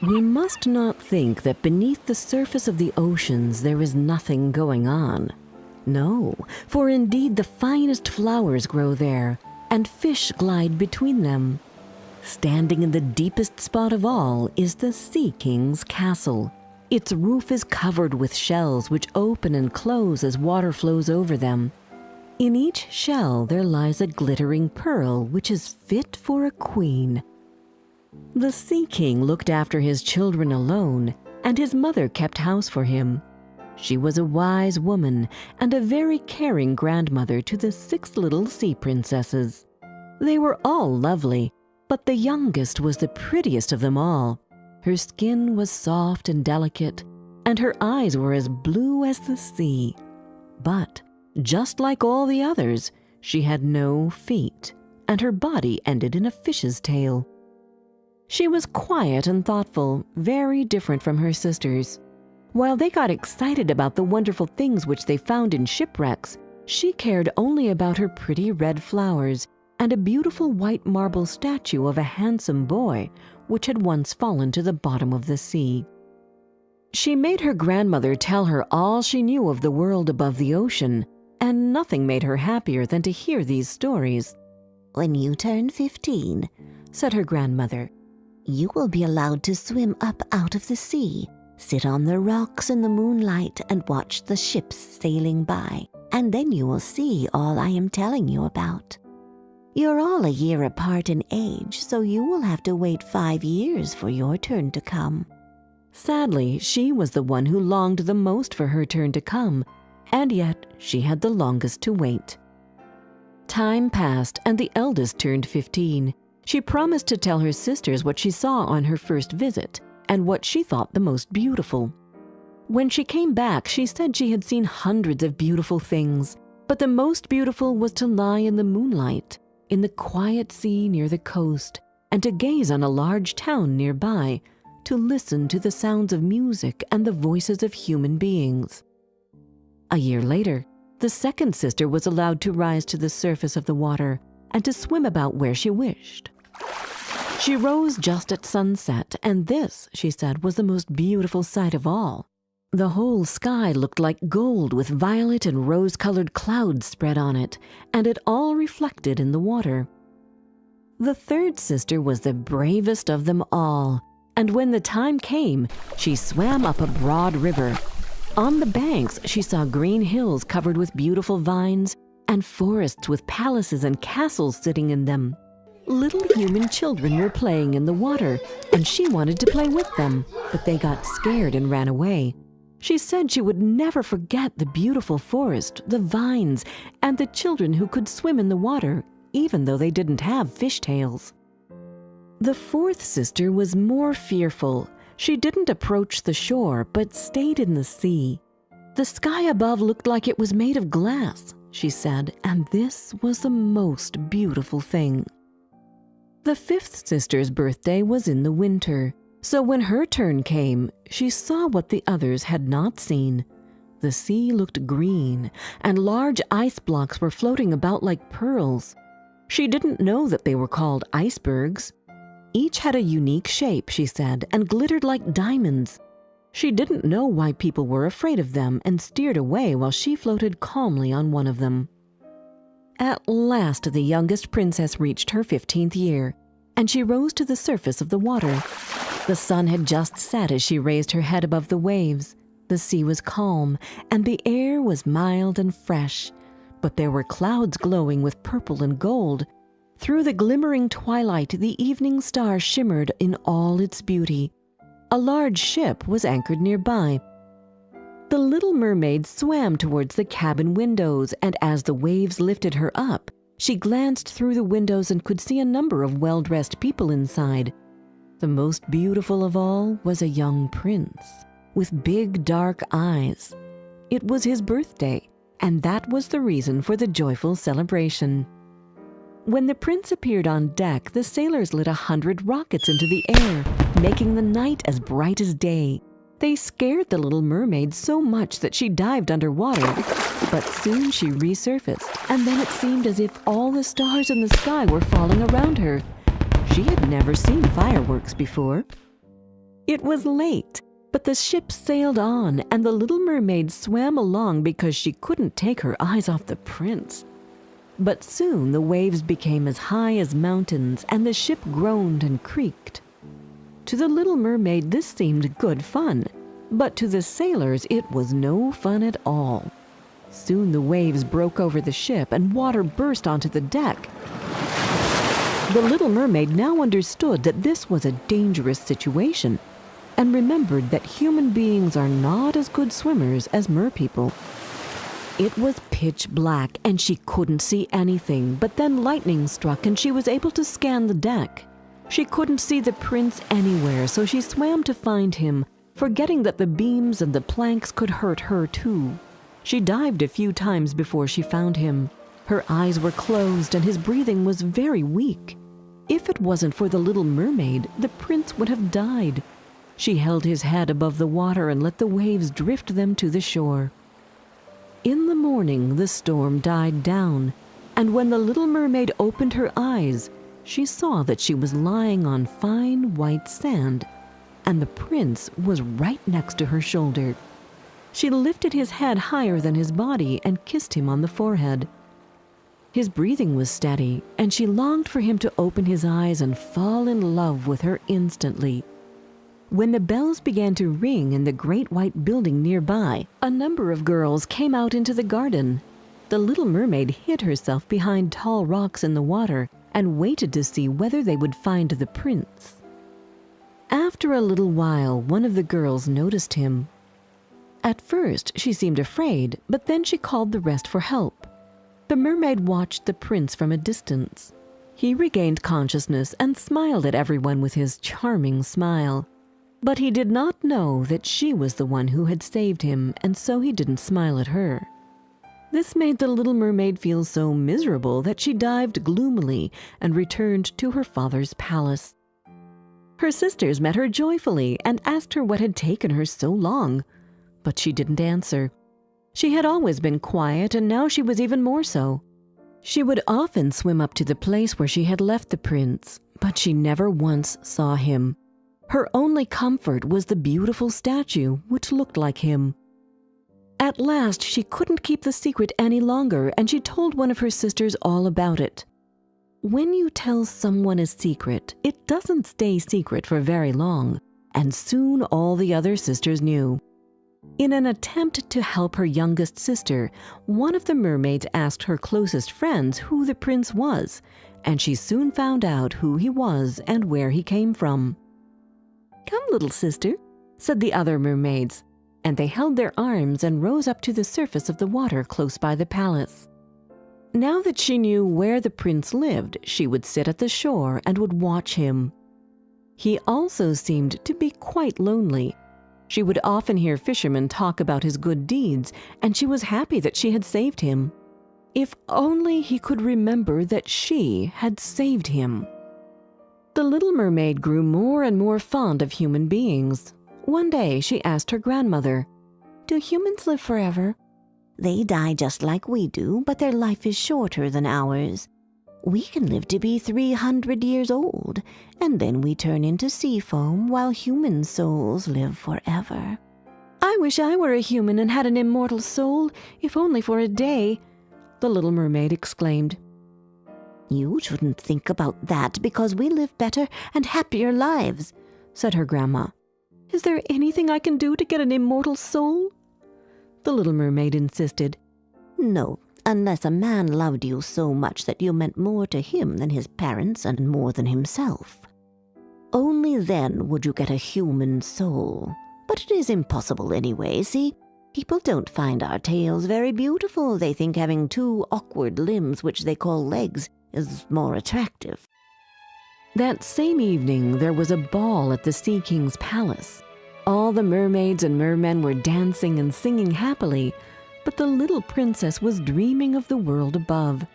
We must not think that beneath the surface of the oceans there is nothing going on. No, for indeed the finest flowers grow there, and fish glide between them. Standing in the deepest spot of all is the Sea King's castle. Its roof is covered with shells which open and close as water flows over them. In each shell there lies a glittering pearl which is fit for a queen. The Sea King looked after his children alone, and his mother kept house for him. She was a wise woman and a very caring grandmother to the 6 little sea princesses. They were all lovely, but the youngest was the prettiest of them all. Her skin was soft and delicate, and her eyes were as blue as the sea. But, just like all the others, she had no feet, and her body ended in a fish's tail. She was quiet and thoughtful, very different from her sisters. While they got excited about the wonderful things which they found in shipwrecks, she cared only about her pretty red flowers and a beautiful white marble statue of a handsome boy which had once fallen to the bottom of the sea. She made her grandmother tell her all she knew of the world above the ocean, and nothing made her happier than to hear these stories. "When you turn 15, said her grandmother, "you will be allowed to swim up out of the sea, sit on the rocks in the moonlight and watch the ships sailing by, and then you will see all I am telling you about. You're all a year apart in age, so you will have to wait 5 years for your turn to come." Sadly, she was the one who longed the most for her turn to come, and yet she had the longest to wait. Time passed, and the eldest turned 15. She promised to tell her sisters what she saw on her first visit, and what she thought the most beautiful. When she came back, she said she had seen hundreds of beautiful things, but the most beautiful was to lie in the moonlight, in the quiet sea near the coast, and to gaze on a large town nearby, to listen to the sounds of music and the voices of human beings. A year later, the second sister was allowed to rise to the surface of the water and to swim about where she wished. She rose just at sunset, and this, she said, was the most beautiful sight of all. The whole sky looked like gold with violet and rose-colored clouds spread on it, and it all reflected in the water. The third sister was the bravest of them all, and when the time came, she swam up a broad river. On the banks, she saw green hills covered with beautiful vines, and forests with palaces and castles sitting in them. Little human children were playing in the water, and she wanted to play with them, but they got scared and ran away. She said she would never forget the beautiful forest, the vines, and the children who could swim in the water, even though they didn't have fishtails. The fourth sister was more fearful. She didn't approach the shore, but stayed in the sea. The sky above looked like it was made of glass, she said, and this was the most beautiful thing. The fifth sister's birthday was in the winter, so when her turn came, she saw what the others had not seen. The sea looked green, and large ice blocks were floating about like pearls. She didn't know that they were called icebergs. Each had a unique shape, she said, and glittered like diamonds. She didn't know why people were afraid of them and steered away while she floated calmly on one of them. At last the youngest princess reached her 15th year, and she rose to the surface of the water. The sun had just set as she raised her head above the waves. The sea was calm, and the air was mild and fresh, but there were clouds glowing with purple and gold. Through the glimmering twilight, the evening star shimmered in all its beauty. A large ship was anchored nearby. The little mermaid swam towards the cabin windows, and as the waves lifted her up, she glanced through the windows and could see a number of well-dressed people inside. The most beautiful of all was a young prince, with big dark eyes. It was his birthday, and that was the reason for the joyful celebration. When the prince appeared on deck, the sailors lit 100 rockets into the air, making the night as bright as day. They scared the little mermaid so much that she dived underwater, but soon she resurfaced, and then it seemed as if all the stars in the sky were falling around her. She had never seen fireworks before. It was late, but the ship sailed on, and the little mermaid swam along because she couldn't take her eyes off the prince. But soon the waves became as high as mountains, and the ship groaned and creaked. To the little mermaid this seemed good fun, but to the sailors it was no fun at all. Soon the waves broke over the ship, and water burst onto the deck. The little mermaid now understood that this was a dangerous situation, and remembered that human beings are not as good swimmers as merpeople. It was pitch black, and she couldn't see anything, but then lightning struck, and she was able to scan the deck. She couldn't see the prince anywhere, so she swam to find him, forgetting that the beams and the planks could hurt her too. She dived a few times before she found him. Her eyes were closed, and his breathing was very weak. If it wasn't for the little mermaid, the prince would have died. She held his head above the water and let the waves drift them to the shore. In the morning, the storm died down, and when the little mermaid opened her eyes, she saw that she was lying on fine white sand, and the prince was right next to her shoulder. She lifted his head higher than his body and kissed him on the forehead. His breathing was steady, and she longed for him to open his eyes and fall in love with her instantly. When the bells began to ring in the great white building nearby, a number of girls came out into the garden. The little mermaid hid herself behind tall rocks in the water and waited to see whether they would find the prince. After a little while, one of the girls noticed him. At first, she seemed afraid, but then she called the rest for help. The mermaid watched the prince from a distance. He regained consciousness and smiled at everyone with his charming smile. But he did not know that she was the one who had saved him, and so he didn't smile at her. This made the little mermaid feel so miserable that she dived gloomily and returned to her father's palace. Her sisters met her joyfully and asked her what had taken her so long, but she didn't answer. She had always been quiet, and now she was even more so. She would often swim up to the place where she had left the prince, but she never once saw him. Her only comfort was the beautiful statue, which looked like him. At last, she couldn't keep the secret any longer, and she told one of her sisters all about it. When you tell someone a secret, it doesn't stay secret for very long, and soon all the other sisters knew. In an attempt to help her youngest sister, one of the mermaids asked her closest friends who the prince was, and she soon found out who he was and where he came from. "Come, little sister," said the other mermaids, and they held their arms and rose up to the surface of the water close by the palace. Now that she knew where the prince lived, she would sit at the shore and would watch him. He also seemed to be quite lonely. She would often hear fishermen talk about his good deeds, and she was happy that she had saved him. If only he could remember that she had saved him. The little mermaid grew more and more fond of human beings. One day she asked her grandmother, "Do humans live forever?" "They die just like we do, but their life is shorter than ours. We can live to be 300 years old, and then we turn into sea foam while human souls live forever." "I wish I were a human and had an immortal soul, if only for a day," the little mermaid exclaimed. "You shouldn't think about that because we live better and happier lives," said her grandma. "Is there anything I can do to get an immortal soul?" the little mermaid insisted. "No, unless a man loved you so much that you meant more to him than his parents and more than himself. Only then would you get a human soul. But it is impossible anyway, see? People don't find our tails very beautiful. They think having two awkward limbs, which they call legs, is more attractive." That same evening, there was a ball at the Sea King's palace. All the mermaids and mermen were dancing and singing happily, but the little princess was dreaming of the world above.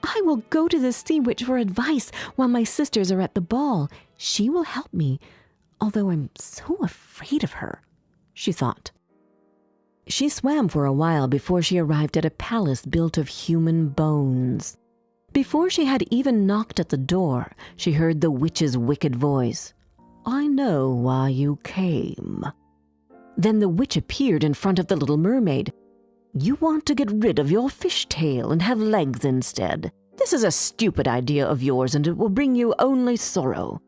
"I will go to the sea witch for advice while my sisters are at the ball. She will help me, although I'm so afraid of her," she thought. She swam for a while before she arrived at a palace built of human bones. Before she had even knocked at the door, she heard the witch's wicked voice. I know why you came." Then the witch appeared in front of the little mermaid. "You want to get rid of your fish tail and have legs instead. This is a stupid idea of yours, and it will bring you only sorrow.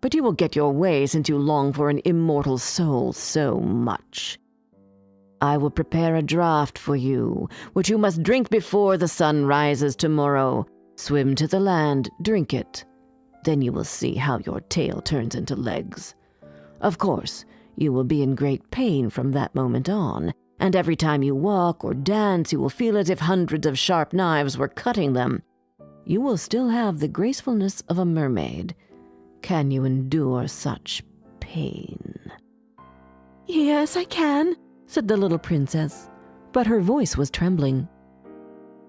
But you will get your way since you long for an immortal soul so much. I will prepare a draught for you, which you must drink before the sun rises tomorrow. Swim to the land, drink it. Then you will see how your tail turns into legs. Of course, you will be in great pain from that moment on, and every time you walk or dance, you will feel as if hundreds of sharp knives were cutting them. You will still have the gracefulness of a mermaid. Can you endure such pain?" "Yes, I can," said the little princess, but her voice was trembling.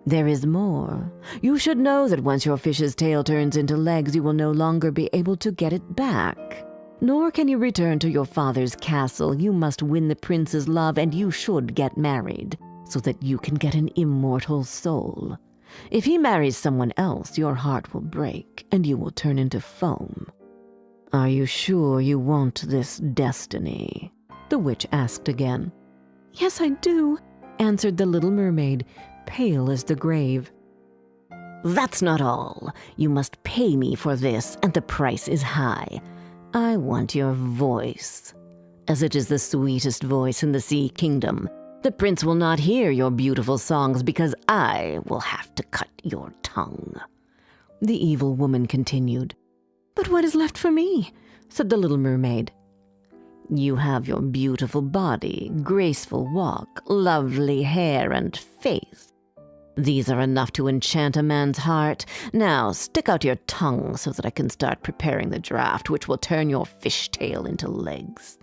"There is more. You should know that once your fish's tail turns into legs, you will no longer be able to get it back. Nor can you return to your father's castle. You must win the prince's love, and you should get married, so that you can get an immortal soul. If he marries someone else, your heart will break, and you will turn into foam. Are you sure you want this destiny?" the witch asked again. "Yes, I do," answered the little mermaid, pale as the grave. "That's not all. You must pay me for this, and the price is high. I want your voice, as it is the sweetest voice in the Sea Kingdom. The prince will not hear your beautiful songs because I will have to cut your tongue." The evil woman continued. "But what is left for me?" said the little mermaid. "You have your beautiful body, graceful walk, lovely hair, and face. These are enough to enchant a man's heart. Now stick out your tongue so that I can start preparing the draught, which will turn your fish tail into legs."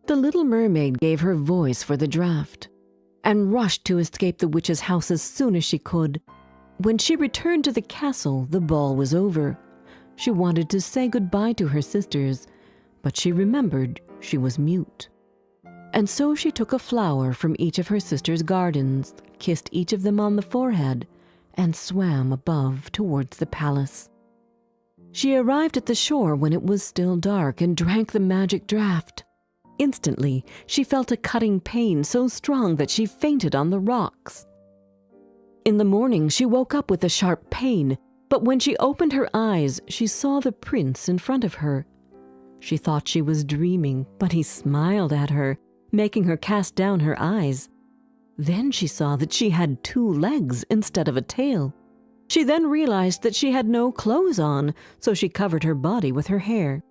The little mermaid gave her voice for the draught and rushed to escape the witch's house as soon as she could. When she returned to the castle, the ball was over. She wanted to say goodbye to her sisters, but she remembered she was mute. And so she took a flower from each of her sisters' gardens, kissed each of them on the forehead, and swam above towards the palace. She arrived at the shore when it was still dark and drank the magic draught. Instantly, she felt a cutting pain so strong that she fainted on the rocks. In the morning, she woke up with a sharp pain, but when she opened her eyes, she saw the prince in front of her. She thought she was dreaming, but he smiled at her, making her cast down her eyes. Then she saw that she had 2 legs instead of a tail. She then realized that she had no clothes on, so she covered her body with her hair.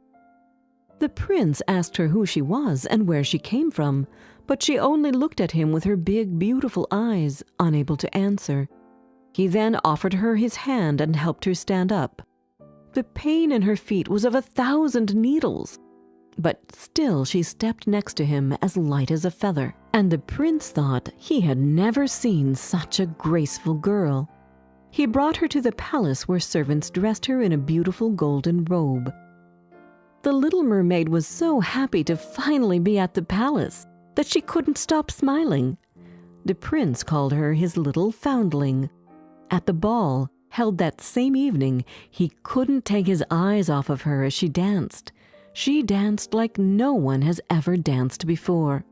The prince asked her who she was and where she came from, but she only looked at him with her big, beautiful eyes, unable to answer. He then offered her his hand and helped her stand up. The pain in her feet was of 1,000 needles, but still she stepped next to him as light as a feather, and the prince thought he had never seen such a graceful girl. He brought her to the palace where servants dressed her in a beautiful golden robe. The little mermaid was so happy to finally be at the palace that she couldn't stop smiling. The prince called her his little foundling. At the ball, held that same evening, he couldn't take his eyes off of her as she danced. She danced like no one has ever danced before.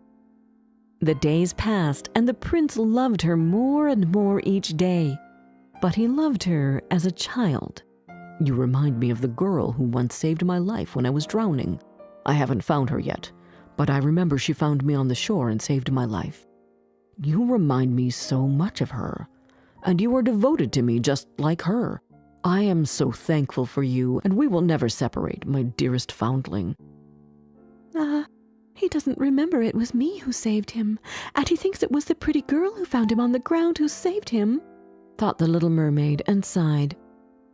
The days passed, and the prince loved her more and more each day. But he loved her as a child. "You remind me of the girl who once saved my life when I was drowning. I haven't found her yet, but I remember she found me on the shore and saved my life. You remind me so much of her, and you are devoted to me just like her. I am so thankful for you, and we will never separate, my dearest foundling." He doesn't remember it was me who saved him, and he thinks it was the pretty girl who found him on the ground who saved him," thought the little mermaid and sighed.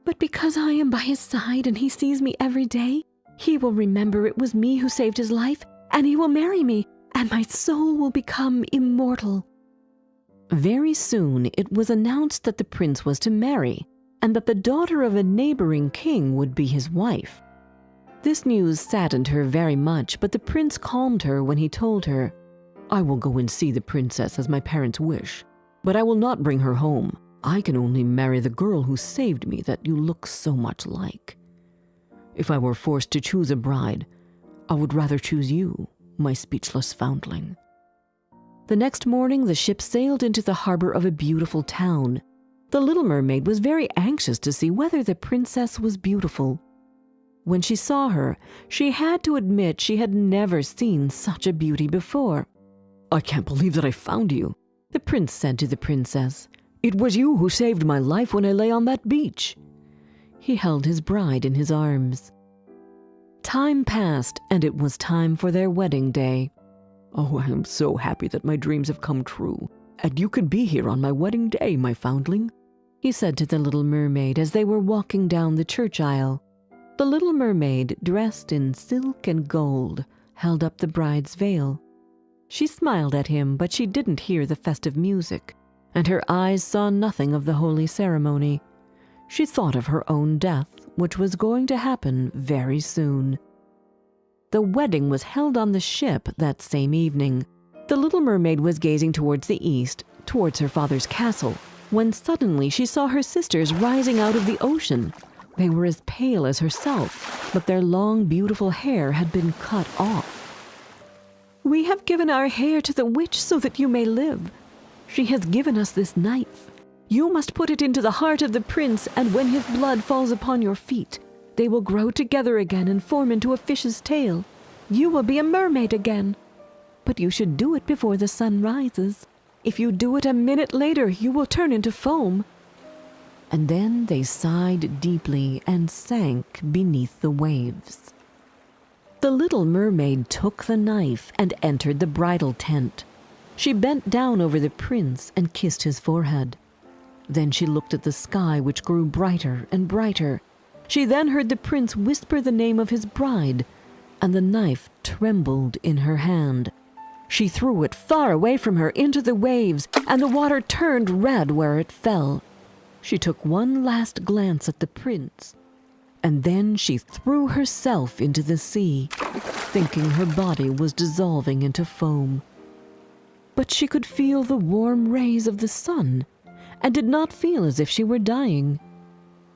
"But because I am by his side and he sees me every day, he will remember it was me who saved his life, and he will marry me, and my soul will become immortal." Very soon it was announced that the prince was to marry, and that the daughter of a neighboring king would be his wife. This news saddened her very much, but the prince calmed her when he told her, "I will go and see the princess as my parents wish, but I will not bring her home. I can only marry the girl who saved me that you look so much like." If I were forced to choose a bride, I would rather choose you, my speechless foundling." The next morning, the ship sailed into the harbor of a beautiful town. The little mermaid was very anxious to see whether the princess was beautiful. When she saw her, she had to admit she had never seen such a beauty before. "I can't believe that I found you," the prince said to the princess. "It was you who saved my life when I lay on that beach." He held his bride in his arms. Time passed, and it was time for their wedding day. "Oh, I am so happy that my dreams have come true, and you can be here on my wedding day, my foundling," he said to the little mermaid as they were walking down the church aisle. The little mermaid, dressed in silk and gold, held up the bride's veil. She smiled at him, but she didn't hear the festive music, and her eyes saw nothing of the holy ceremony. She thought of her own death, which was going to happen very soon. The wedding was held on the ship that same evening. The little mermaid was gazing towards the east, towards her father's castle, when suddenly she saw her sisters rising out of the ocean. They were as pale as herself, but their long, beautiful hair had been cut off. "We have given our hair to the witch so that you may live. She has given us this knife. You must put it into the heart of the prince, and when his blood falls upon your feet, they will grow together again and form into a fish's tail. You will be a mermaid again. But you should do it before the sun rises. If you do it a minute later, you will turn into foam." And then they sighed deeply and sank beneath the waves. The little mermaid took the knife and entered the bridal tent. She bent down over the prince and kissed his forehead. Then she looked at the sky, which grew brighter and brighter. She then heard the prince whisper the name of his bride, and the knife trembled in her hand. She threw it far away from her into the waves, and the water turned red where it fell. She took one last glance at the prince, and then she threw herself into the sea, thinking her body was dissolving into foam. But she could feel the warm rays of the sun, and did not feel as if she were dying.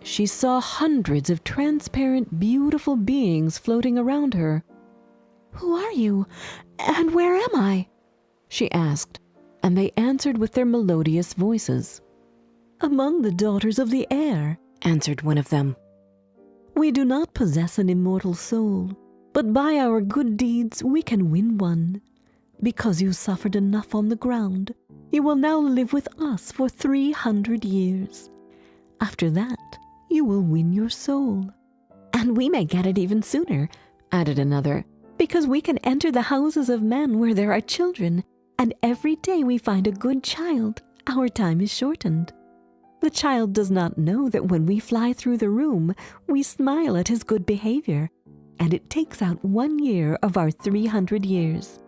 She saw hundreds of transparent, beautiful beings floating around her. "Who are you, and where am I?" she asked, and they answered with their melodious voices. "Among the daughters of the air," answered one of them. "We do not possess an immortal soul, but by our good deeds we can win one. Because you suffered enough on the ground, you will now live with us for 300 years. After that, you will win your soul." "And we may get it even sooner," added another, "because we can enter the houses of men where there are children, and every day we find a good child, our time is shortened. The child does not know that when we fly through the room, we smile at his good behavior, and it takes out 1 year of our 300 years.